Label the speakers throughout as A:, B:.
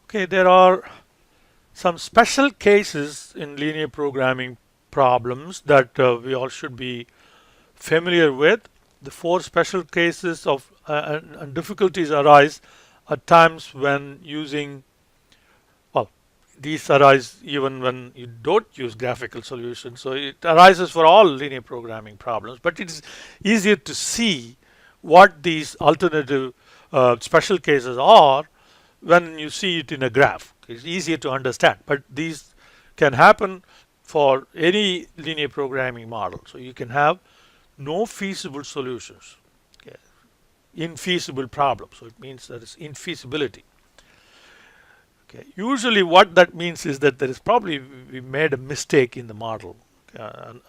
A: Okay, there are some special cases in linear programming problems that we all should be familiar with. The four special cases of and difficulties arise at times when using, well, these arise even when you don't use graphical solutions. So it arises for all linear programming problems, but it's easier to see what these alternative special cases are when you see it in a graph. It's easier to understand, but these can happen for any linear programming model. So you can have no feasible solutions, okay, infeasible problems. So it means there is infeasibility. Okay. Usually what that means is that there is probably we made a mistake in the model. And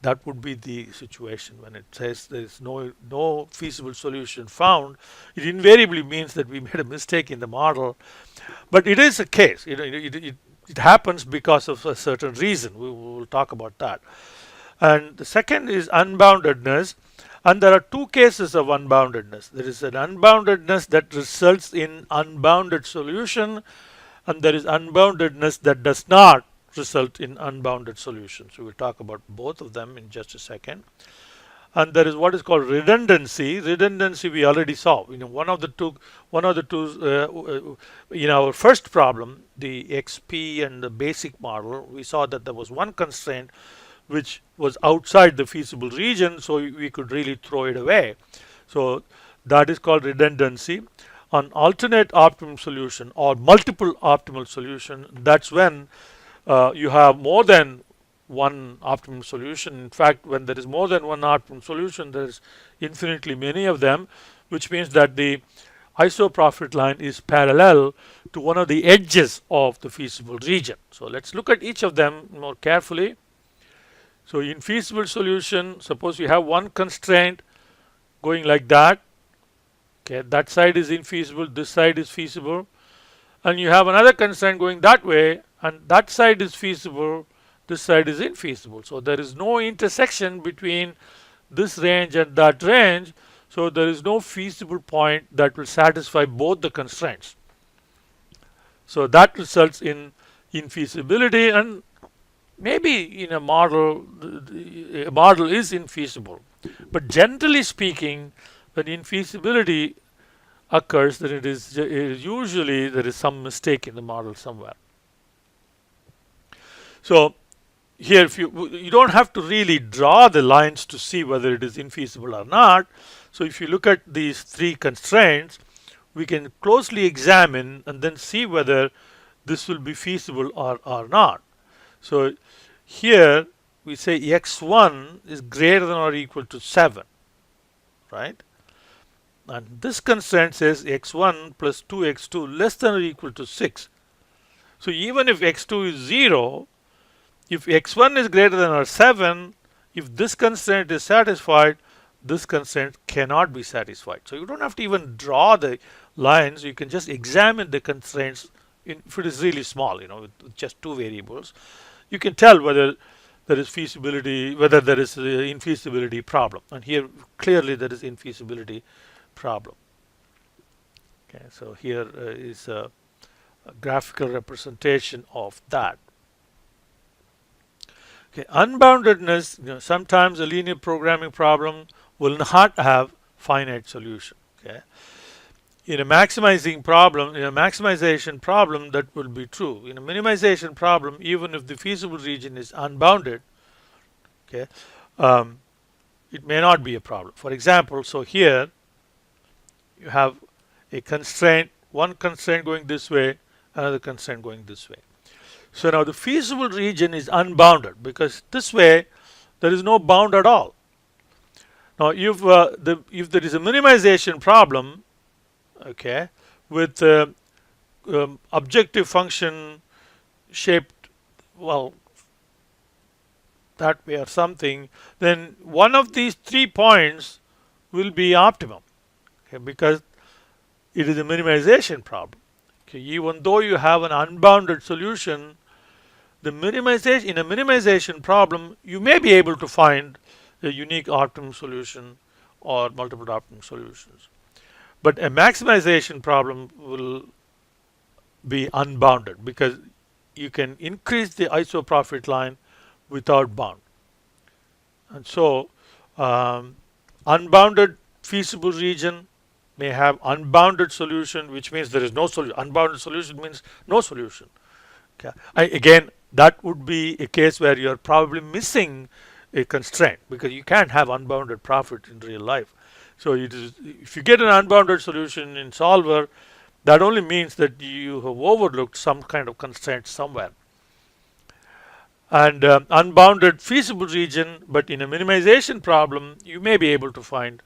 A: that would be the situation when it says there is no feasible solution found. It invariably means that we made a mistake in the model, but it is a case. It happens because of a certain reason. We will talk about that. And the second is unboundedness. And there are two cases of unboundedness. There is an unboundedness that results in unbounded solution, and there is unboundedness that does not result in unbounded solutions. So we'll talk about both of them in just a second. And there is what is called redundancy. Redundancy we already saw. One of the two in our first problem, the XP and the basic model, we saw that there was one constraint which was outside the feasible region, so we could really throw it away. So that is called redundancy. An alternate optimum solution or multiple optimal solution, that's when you have more than one optimum solution. In fact, when there is more than one optimum solution, there is infinitely many of them, which means that the isoprofit line is parallel to one of the edges of the feasible region. So let's look at each of them more carefully. So infeasible solution, suppose you have one constraint going like that. Okay, that side is infeasible, this side is feasible. And you have another constraint going that way, and that side is feasible, this side is infeasible. So there is no intersection between this range and that range. So there is no feasible point that will satisfy both the constraints. So that results in infeasibility, and maybe in a model is infeasible. But generally speaking, when infeasibility occurs, then it is usually there is some mistake in the model somewhere. So here, if you don't have to really draw the lines to see whether it is infeasible or not. So if you look at these three constraints, we can closely examine and then see whether this will be feasible or not. So here we say x1 is greater than or equal to 7, right? And this constraint says x1 plus 2x2 less than or equal to 6. So even if x2 is 0, if x1 is greater than or 7, if this constraint is satisfied, this constraint cannot be satisfied. So you don't have to even draw the lines. You can just examine the constraints if it is really small, with just two variables. You can tell whether there is feasibility, whether there is an infeasibility problem. And here clearly there is infeasibility problem. Okay, so here is a graphical representation of that. Okay, unboundedness, sometimes a linear programming problem will not have finite solution. Okay, in a maximization problem, that will be true. In a minimization problem, even if the feasible region is unbounded, okay, it may not be a problem. For example, so here you have a constraint, one constraint going this way, another constraint going this way. So now the feasible region is unbounded because this way there is no bound at all. Now if there is a minimization problem, okay, with objective function shaped, well, that way or something, then one of these 3 points will be optimum, okay, because it is a minimization problem. Okay, even though you have an unbounded solution, in a minimization problem, you may be able to find a unique optimum solution or multiple optimum solutions. But a maximization problem will be unbounded because you can increase the isoprofit line without bound. And so unbounded feasible region may have unbounded solution, which means there is no solution. Unbounded solution means no solution. Okay. Again, that would be a case where you're probably missing a constraint because you can't have unbounded profit in real life. So if you get an unbounded solution in solver, that only means that you have overlooked some kind of constraint somewhere. And unbounded feasible region, but in a minimization problem, you may be able to find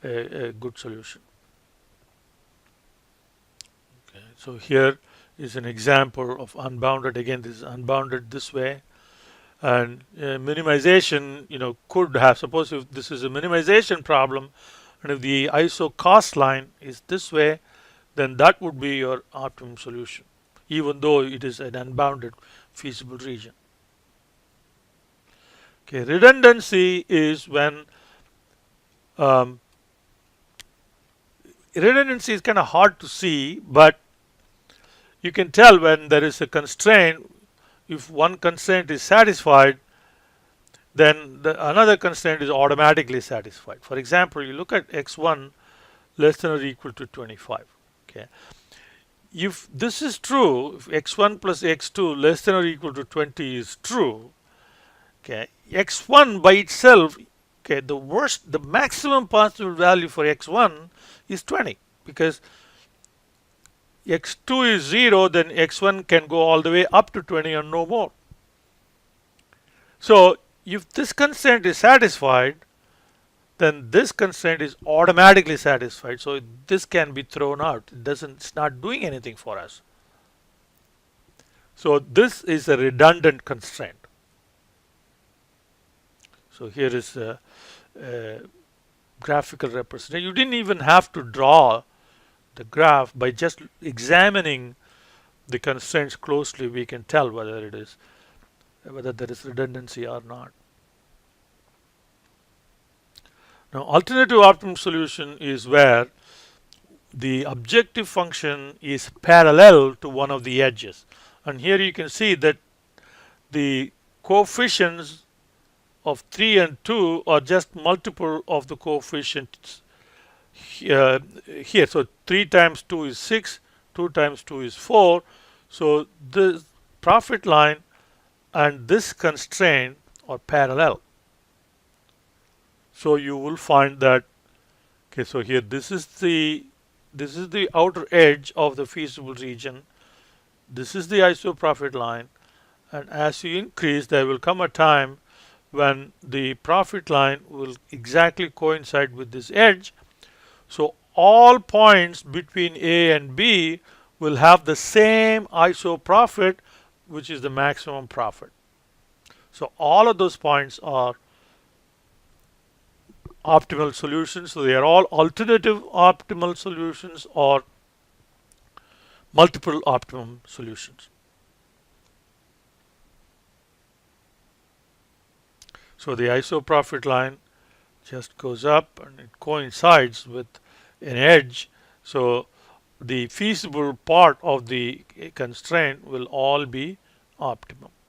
A: a good solution. Okay. So here is an example of unbounded. Again, this is unbounded this way. And minimization, could have, suppose if this is a minimization problem, and if the ISO cost line is this way, then that would be your optimum solution, even though it is an unbounded feasible region. Okay, redundancy is when redundancy is kind of hard to see, but you can tell when there is a constraint. If one constraint is satisfied, then another constraint is automatically satisfied. For example, you look at x1 less than or equal to 25. Okay, if this is true, if x1 plus x2 less than or equal to 20 is true, okay, x1 by itself, okay, the maximum possible value for x1 is 20 because x2 is 0, then x1 can go all the way up to 20 and no more. So if this constraint is satisfied, then this constraint is automatically satisfied. So this can be thrown out. It's not doing anything for us. So this is a redundant constraint. So here is a graphical representation. You didn't even have to draw the graph. By just examining the constraints closely, we can tell whether there is redundancy or not. Now, alternative optimum solution is where the objective function is parallel to one of the edges. And here you can see that the coefficients of 3 and 2 are just multiple of the coefficients here. So 3 times 2 is 6, 2 times 2 is 4. So the profit line and this constraint are parallel. So you will find that, okay, so here this is the outer edge of the feasible region. This is the isoprofit line, and as you increase, there will come a time when the profit line will exactly coincide with this edge. So all points between A and B will have the same isoprofit, which is the maximum profit. So all of those points are optimal solutions. So they are all alternative optimal solutions or multiple optimum solutions. So the isoprofit line just goes up and it coincides with an edge. So the feasible part of the constraint will all be optimum.